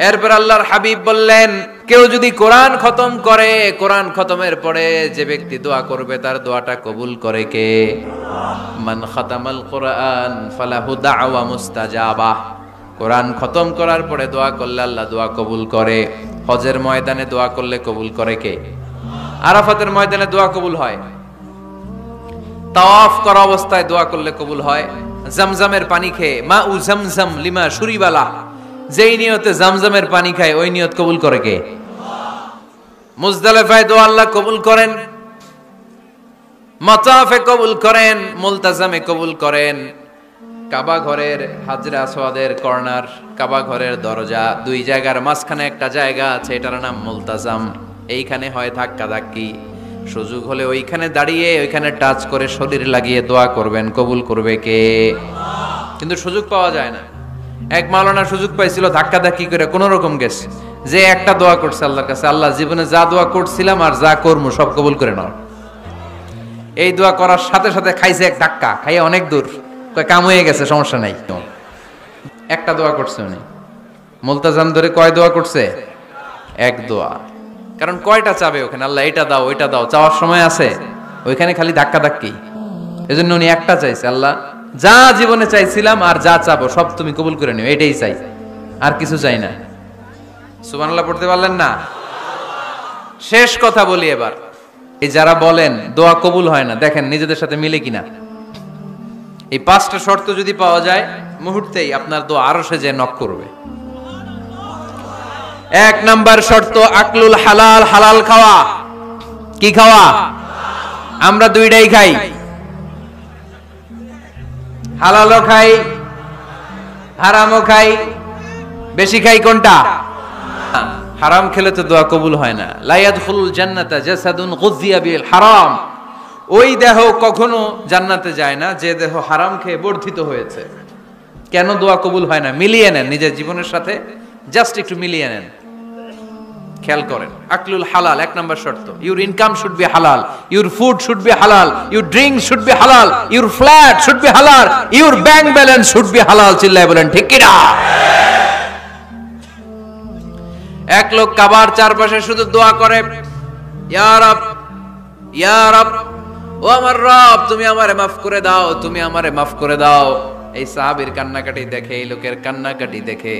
এরপর আল্লাহর হাবিব বললেন কেউ যদি কোরআন খতম করে, কোরআন খতমের পরে যে ব্যক্তি দোয়া করবে তার দোয়াটা কবুল করে কে? মান খাতামাল কোরআন ফালাহু দাওয়া মুস্তাজাবা। কোরআন খতম করার পরে দোয়া করলে আল্লাহ দোয়া কবুল করে। হজের ময়দানে দোয়া করলে কবুল করে কে? আরাফাতের ময়দানে দোয়া কবুল হয়। তাওয়াফ করা অবস্থায় দোয়া করলে কবুল হয়। জামজামের পানি খেয়ে মা উ জামজাম লিমা শুরিবালা, যেই নিয়তে জামজামের পানি খায় ওই নিয়ত কবুল করে কে? মুজদালিফায় দোয়া আল্লাহ কবুল করেন, মাতাফে কবুল করেন, মুলতাজামে কবুল করেন। কাবা ঘরের হাজরা আসওয়াদের কর্নার, কাবা ঘরের দরজা, দুই জায়গার মাঝখানে একটা জায়গা আছে, এটার নাম মুলতাজাম। এইখানে হয় ধাক্কা ধাক্কি, সুযোগ হলে ওইখানে দাঁড়িয়ে ওইখানে টাচ করে শরীর লাগিয়ে দোয়া করবেন, কবুল করবে কে? কিন্তু সুযোগ পাওয়া যায় না। এক মাওলানা সুযোগ পাইছিল, ধাক্কা ধাক্কি করে কোন রকম গেছে, যে একটা দোয়া করছে আল্লাহর কাছে, আল্লাহ জীবনে যা দোয়া করছিলাম আর যা করবো সব কবুল করে নাও। এই দোয়া করার সাথে সাথে খাইছে এক ধাক্কা, খাইয়ে অনেক দূর, কাম হয়ে গেছে, সমস্যা নাই। একটা দোয়া করছে উনি মুলতাজাম ধরে। কয় দোয়া করছে? এক দোয়া। কারণ কয়টা চাবে ওখানে, আল্লাহ এটা দাও ওইটা দাও, চাওয়ার সময় আছে? ওইখানে খালি ধাক্কা ধাক্কি। এজন্য উনি একটা চাইছে, আল্লাহ যা জীবনে চাইছিলাম আর যা চাবো সব তুমি কবুল করে নিও, এটাই চাই, আর কিছু চাই না। সুবহানাল্লাহ পড়তে পারলেন না? শেষ কথা বলি এবার, এই যারা বলেন দোয়া কবুল হয় না, দেখেন নিজেদের সাথে মিলে কিনা। এই পাঁচটা শর্ত যদি পাওয়া যায়, মুহূর্তেই আপনার দোয়া আরশে যে নক করবে। এক নাম্বার শর্ত আকলুল হালাল, হালাল খাওয়া। কি খাওয়া? আমরা দুইটাই খাই, হালালও খাই হারামও খাই। বেশি খাই কোনটা? হারাম খেলে তো দোয়া কবুল হয় না। লা ইয়াদখুলুল জান্নাতা জাসাদুন গুযিয়া বিল হারাম। ওই দেহ কখনো জান্নাতে যায় না যে দেহ হারাম খেয়ে বর্ধিত হয়েছে। কেন দোয়া কবুল হয় না? মিলিয়ে নেন নিজের জীবনের সাথে, জাস্ট একটু মিলিয়ে নেন, খেয়াল করেন। আকলুল হালাল এক নাম্বার শর্ত। ইউর ইনকাম শুড বি হালাল, ইউর ফুড শুড বি হালাল, ইউর ড্রিঙ্ক শুড বি হালাল, ইউর ফ্ল্যাট শুড বি হালাল, your bank balance should be হালাল। চিল্লায় বলেন ঠিক কিনা? এক লোক কাবার চারপাশে শুধু দোয়া করে, ইয়া রব ইয়া রব, ও আমার রব তুমি আমারে মাফ করে দাও, তুমি আমারে মাফ করে দাও। এই সাহাবীর কান্নাকাটি দেখে, এই লোকের কান্নাকাটি দেখে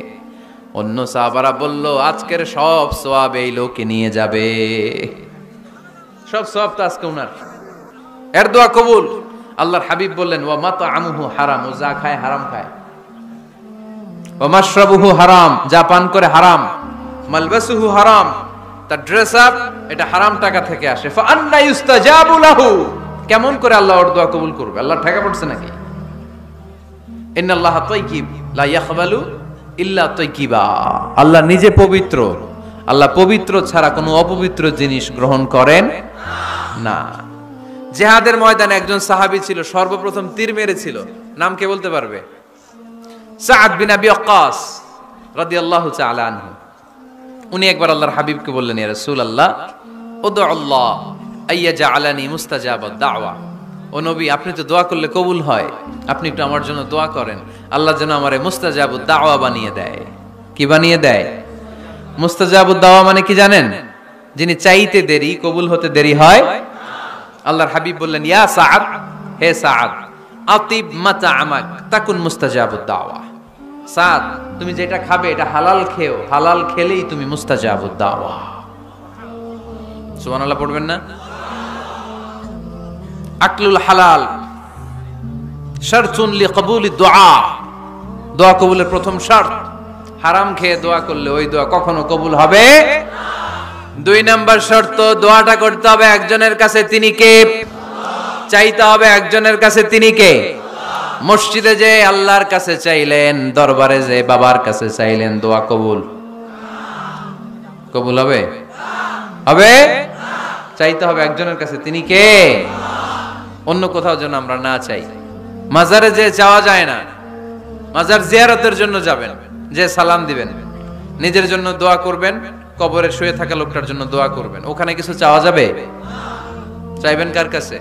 অন্য সাহাবারা বলল, আজকের সব সওয়াব এই লোকে নিয়ে যাবে, সব সওয়াব তো আজকে উনার। এর দোয়া কবুল। আল্লাহর হাবিব বললেন, ওয়া মাতআমুহু হারাম, ও যা খায় হারাম খায়। ওয়া মাশরাবুহু হারাম, যা পান করে হারাম। মালবাসুহু হারাম, তার ড্রেস আপ এটা হারাম টাকা থেকে আসে। ফা আন্না ইউস্তাজাবু লাহু, কেমন করে আল্লাহ ওর দোয়া কবুল করবে? আল্লাহ ঠেকা পড়ছে নাকি? ইন্নাল্লাহা তাইয়িব লা ইয়াকবালু ইল্লা তাইয়িবা। আল্লাহ নিজে পবিত্র, আল্লাহ পবিত্র ছাড়া কোনো অপবিত্র জিনিস গ্রহণ করেন না। জিহাদের ময়দানে একজন সাহাবী ছিল, সর্বপ্রথম তীর মেরেছিল। নাম কে বলতে পারবে? সাআদ বিন আবি ওয়াক্কাস রাদিয়াল্লাহু তাআলা আনহু। উনি একবার আল্লাহর হাবিবকে বললেন, ইয়া রাসূলুল্লাহ উদু আল্লাহ আইয়াজআলানি মুস্তাজাবাদ দাওয়া। ও নবী, আপনি তো দোয়া করলে কবুল হয়, আপনি একটু আমার জন্য দোয়া করেন, আল্লাহ যেন আমারে মুস্তাজাবুদ দাওয়া বানিয়ে দেয়। কি বানিয়ে দেয়? মুস্তাজাবুদ দাওয়া মানে কি জানেন? যিনি চাইতে দেরি, কবুল হতে দেরি হয়। আল্লাহর হাবিব বললেন, ইয়া সাআদ, হে সাআদ, আতিব মাতআমাক তাকুন মুস্তাজাবুদ দাওয়া। সাদ, তুমি যেটা খাবে এটা হালাল খেও, হালাল খেলেই তুমি মুস্তাজাবুদ দাওয়া। সুবহানাল্লাহ পড়বেন না? আকলুল হালাল শারতুন লিকবুলি দুআ, দোয়া কবুলের প্রথম শর্ত। হারাম খেয়ে দোয়া করলে ওই দোয়া কখনো কবুল হবে না। দুই নাম্বার শর্ত, দোয়াটা করতে হবে একজনের কাছে, তিনি কে? চাইতে হবে একজনের কাছে, তিনি কে? মসজিদে যে আল্লাহর কাছে চাইলেন, দরবারে যে বাবার কাছে চাইলেন, দোয়া কবুল কবুল হবে? হবে? চাইতে হবে একজনের কাছে, তিনি কে? অন্য কোথাও যেন আমরা না চাই। মাজারে যে চাওয়া যায় না, মাজার জিয়ারতের জন্য যাবেন, যে সালাম দিবেন, নিজের জন্য দোয়া করবেন, কবরে শুয়ে থাকা লোকটার জন্য দোয়া করবেন, ওখানে কিছু চাওয়া যাবে? চাইবেন কার কাছে?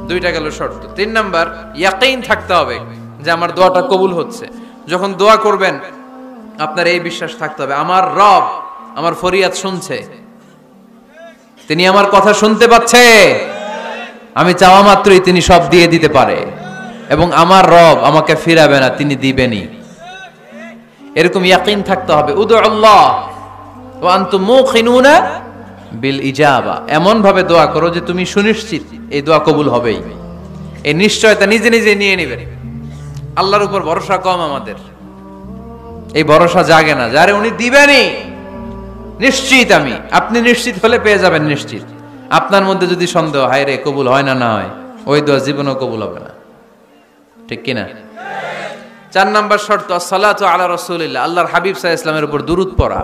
দুইটা গেল শর্ত। তিন নাম্বার, ইয়াকিন থাকতে হবে যে আমার দোয়াটা কবুল হচ্ছে। যখন দোয়া করবেন আপনার এই বিশ্বাস থাকতে হবে, আমার রব আমার ফরিয়াদ শুনছে, তিনি আমার কথা শুনতে পাচ্ছে, আমি চাওয়া মাত্রই তিনি সব দিয়ে দিতে পারে, এবং আমার রব আমাকে ফিরাবে না, তিনি দিবেনই। এরকম ইয়াকিন থাকতে হবে। উদু আল্লাহ ওয়া আনতুম মুকিনুনা বিল ইজাবা, এমন ভাবে দোয়া করো যে তুমি সুনিশ্চিত এই দোয়া কবুল হবেই। এই নিশ্চয়তা নিজে নিজে নিয়ে নেবেন। আল্লাহর উপর ভরসা কম আমাদের, এই ভরসা জাগে না, যারে উনি দিবেনই নিশ্চিত আমি, আপনি নিশ্চিত হলে পেয়ে যাবেন নিশ্চিত। আপনার মধ্যে যদি সন্দেহ, হায় রে কবুল হয় না, না হয়, ওই দোয়া জীবনেও কবুল হবে না, ঠিক কিনা? 4 নাম্বার শর্ত আসসালাতু আলা রাসূলিল্লাহ, আল্লাহর হাবিব সাল্লাল্লাহু আলাইহি ওয়াসাল্লামের উপর দুরূদ পড়া।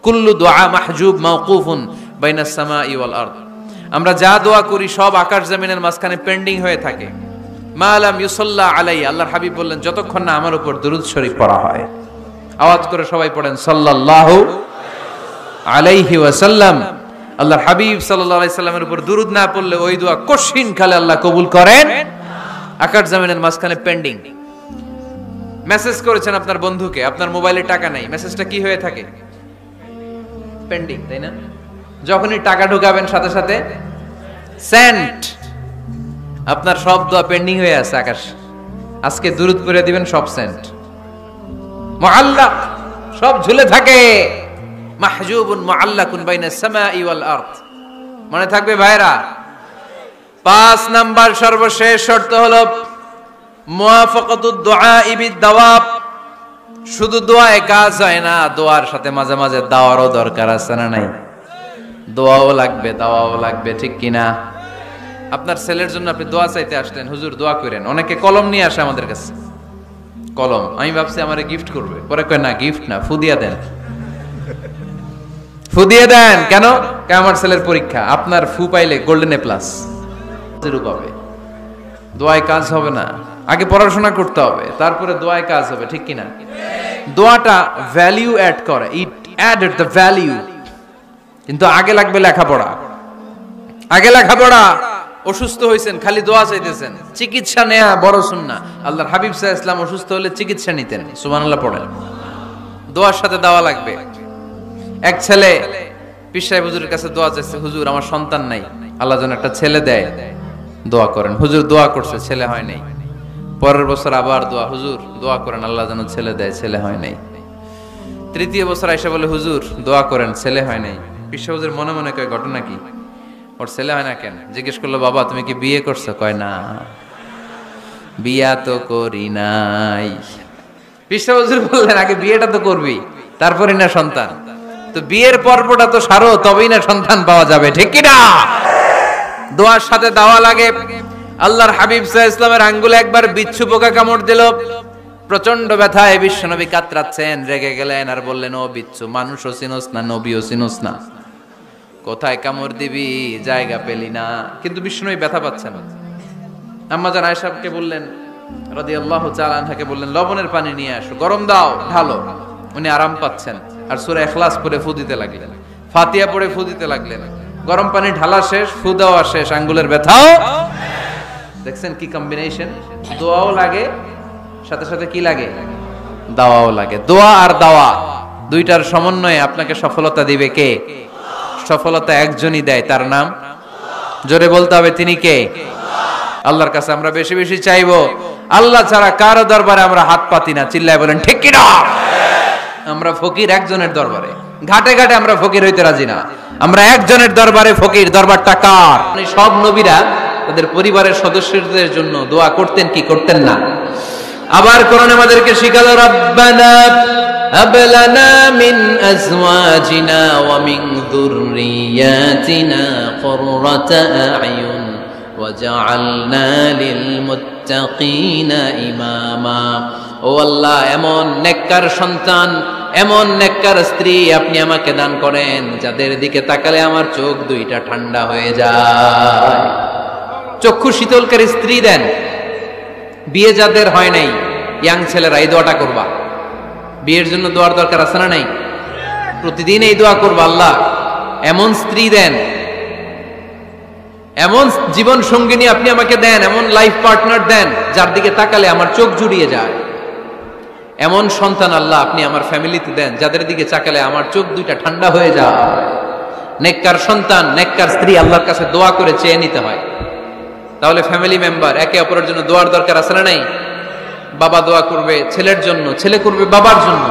কুল্লু দুআ মাহজুব মাওকুফুন বাইনাস সামাই ওয়াল আরদ, আমরা যা দোয়া করি সব আকাশ জমিনের মাঝখানে পেন্ডিং হয়ে থাকে। মা লাম ইউসাল্লা আলাইহি, আল্লাহর হাবিব বললেন যতক্ষণ না আমার উপর দুরূদ শরীফ পড়া হয়। আওয়াজ করে সবাই পড়েন সাল্লাল্লাহু আলাইহি ওয়াসাল্লাম। আল্লাহর হাবিব সাল্লাল্লাহু আলাইহি সাল্লামের উপর দুরূদ না পড়লে ওই দোয়া কঠিন কালে আল্লাহ কবুল করেন, আকাশ জমিনের মাঝখানে পেন্ডিং। মেসেজ করেছেন আপনার বন্ধুকে, আপনার মোবাইলে টাকা নাই, মেসেজটা কি হয়ে থাকে? পেন্ডিং, তাই না? যখনই টাকা ঢুকাবেন সাথে সাথে সেন্ট, আপনার সব দোয়া পেন্ডিং হয়ে আছে আকাশ। আজকে দুরূদ পড়ে দিবেন, সব সেন্ট, মুআল্লাক, সব ঝুলে থাকে। মাহজুবুন মুআল্লাকুন বাইনাস সামাই ওয়াল আরদ, মনে থাকবে ভাইরা? 5 নাম্বার সর্বশেষ শর্ত হলো মুওয়াফাকাতুদ দুআ বিদ দাওয়াব। শুধু দোয়ায় কাজ হয় না, দোয়ার সাথে মাঝে মাঝে দাওয়ারও দরকার আছে না নাই? দোয়াও লাগবে, দাওয়াও লাগবে, ঠিক কিনা? আপনার ছেলের জন্য আপনি দোয়া চাইতে আসলেন, হুজুর দোয়া করেন। অনেকে কলম নিয়ে আসে আমাদের কাছে, কলম। আমি ভাবছি আমারে গিফট করবে, পরে কয় না গিফট না, ফুদিয়া দেন। ফুদিয়ে দেন কেন? আমার ছেলের পরীক্ষা, আপনার ফু পাইলে গোল্ডেন এ প্লাস পাবে। দোয়ায় কাজ হবে না, আগে পড়াশোনা করতে হবে, তারপরে দোয়ায় কাজ হবে, ঠিক কিনা? দোয়াটা ভ্যালিউ অ্যাড করে, ইট অ্যাডেড দ্য ভ্যালিউ। কিন্তু আগে লাগবে লেখাপড়া, আগে লেখাপড়া। অসুস্থ হয়েছেন, খালি দোয়া চাইতেছেন, চিকিৎসা নেয়া বড় সুন্নাহ। আল্লাহর হাবিব সাল্লাল্লাহু আলাইহি ওয়াসাল্লাম অসুস্থ হলে চিকিৎসা নিতেন, সুবহানাল্লাহ পড়েন। দোয়ার সাথে দাওয়া লাগবে। এক ছেলে পীর সাহেব হুজুরের কাছে দোয়া চাইছে, হুজুর আমার সন্তান নাই, আল্লাহ যেন একটা ছেলে দেয়, দোয়া করেন। হুজুর দোয়া করছে, ছেলে হয় নাই। পরের বছর আবার দোয়া, হুজুর দোয়া করেন আল্লাহ যেন ছেলে দেয়, ছেলে হয় নাই। তৃতীয় বছর আইসা বলে, হুজুর দোয়া করেন, ছেলে হয় নাই। পীর সাহেব হুজুর মনে মনে কয় ঘটনা কি, ওর ছেলে হয় না কেন? জিজ্ঞেস করলো, বাবা তুমি কি বিয়ে করছো? কয় না, বিয়া তো করি নাই। পীর সাহেব হুজুর বললেন, আগে বিয়েটা তো করবি, তারপরে না সন্তান। তো বিয়ের পর্বটা তো সারো, তবেই না সন্তান পাওয়া যাবে, ঠিক কিনা? দোয়ার সাথে দাওয়া লাগে। আল্লাহর হাবিব সাল্লাল্লাহু আলাইহি ওয়াসাল্লামের আঙ্গুলে একবার বিচ্ছু পোকা কামড় দিল, প্রচন্ড ব্যথায় বিশ্বনবী কাতরাচ্ছেন, রেগে গেলেন আর বললেন, ও বিচ্ছু, মানুষও চিনোস না, নবীও চিনোস না, কোথায় কামড় দিবি, জায়গা পেলি না। কিন্তু বিশ্বনবী ব্যথা পাচ্ছেন। আম্মা জান আয়েশাকে বললেন রাদিয়াল্লাহু তাআলা আনহাকে বললেন, লবণের পানি নিয়ে আসো, গরম দাও, ঢালো। উনি আরাম পাচ্ছেন আর সূরা ইখলাস পড়ে ফু দিতে লাগলেন, ফাতিহা পড়ে ফু দিতে লাগলেন। গরম পানি ঢালা শেষ, ফু দেওয়া শেষ, আঙ্গুলের ব্যথাও। দেখছেন কি কম্বিনেশন? দোয়াও লাগে, সাথে সাথে কি লাগে? দাওয়াও লাগে। দোয়া আর দাওয়া দুইটার সমন্বয়ে আপনাকে সফলতা দিবে কে? সফলতা একজনই দেয়, তার নাম জোরে বলতে হবে, তিনি কে? আল্লাহর কাছে আমরা বেশি বেশি চাইবো। আল্লাহ ছাড়া কারো দরবারে আমরা হাত পাতি না, চিল্লায় বলেন ঠিক কিনা? আমরা ফকির একজনের দরবারে, ঘাটে ঘাটে আমরা ফকির হইতে রাজি না, আমরা একজনের দরবারে ফকির। দরবারটা কার? সব নবীরা তাদের পরিবারের সদস্যদের জন্য দোয়া করতেন কি করতেন না? আবার কোরআন আমাদেরকে শিখালো, রব্বানা হাব লানা মিন আজওয়াজিনা ওয়া মিন যুররিয়াতিনা কুররাতা আ'য়ুন ওয়াজআলনা লিল মুত্তাকিনা ইমামা। ও আল্লাহ, এমন নেককার সন্তান, এমন নেককার স্ত্রী আপনি আমাকে দান করেন, যাদের দিকে তাকালে আমার চোখ দুইটা ঠান্ডা হয়ে যায়। চক্ষু শীতলকারী স্ত্রী দেন। বিয়ে যাদের হয় নাই, ইয়াং ছেলেরা এই দোয়াটা করবা। বিয়ের জন্য দোয়ার দরকার আছে না নাই? প্রতিদিন এই দোয়া করবা, আল্লাহ এমন স্ত্রী দেন, এমন জীবন সঙ্গিনী আপনি আমাকে দেন, এমন লাইফ পার্টনার দেন যার দিকে তাকালে আমার চোখ জুড়িয়ে যায়। এমন সন্তান আল্লাহ আপনি আমার ফ্যামিলিতে দেন, যাদের দিকে তাকালে আমার চোখ দুইটা ঠান্ডা হয়ে যায়। নেককার সন্তান, নেককার স্ত্রী আল্লাহর কাছে দোয়া করে চেয়ে নিতে হয়। তাহলে ফ্যামিলি মেম্বার একে অপরের জন্য দোয়ার দরকার আছে না নাই? বাবা দোয়া করবে ছেলের জন্য, ছেলে করবে বাবার জন্য,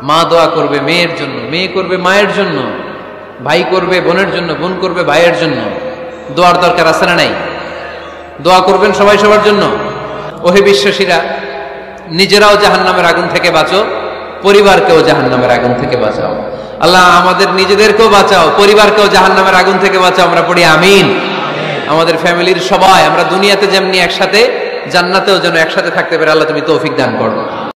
মা দোয়া করবে মেয়ের জন্য, মেয়ে করবে মায়ের জন্য, ভাই করবে বোনের জন্য, বোন করবে ভাইয়ের জন্য। দোয়ার দরকার আছে না নাই? দোয়া করবেন সবাই সবার জন্য। ওহে বিশ্বাসীরা, নিজেরাও জাহান্নামের আগুন থেকে বাঁচো, পরিবারকেও জাহান্নামের আগুন থেকে বাঁচাও। আল্লাহ আমাদের নিজেদেরকেও বাঁচাও, পরিবারকেও জাহান্নামের আগুন থেকে বাঁচাও। আমরা পড়ি আমিন। আমাদের ফ্যামিলির সবাই আমরা দুনিয়াতে যেমনি একসাথে, জান্নাতেও যেন একসাথে থাকতে পারে। আল্লাহ তুমি তৌফিক দান করো।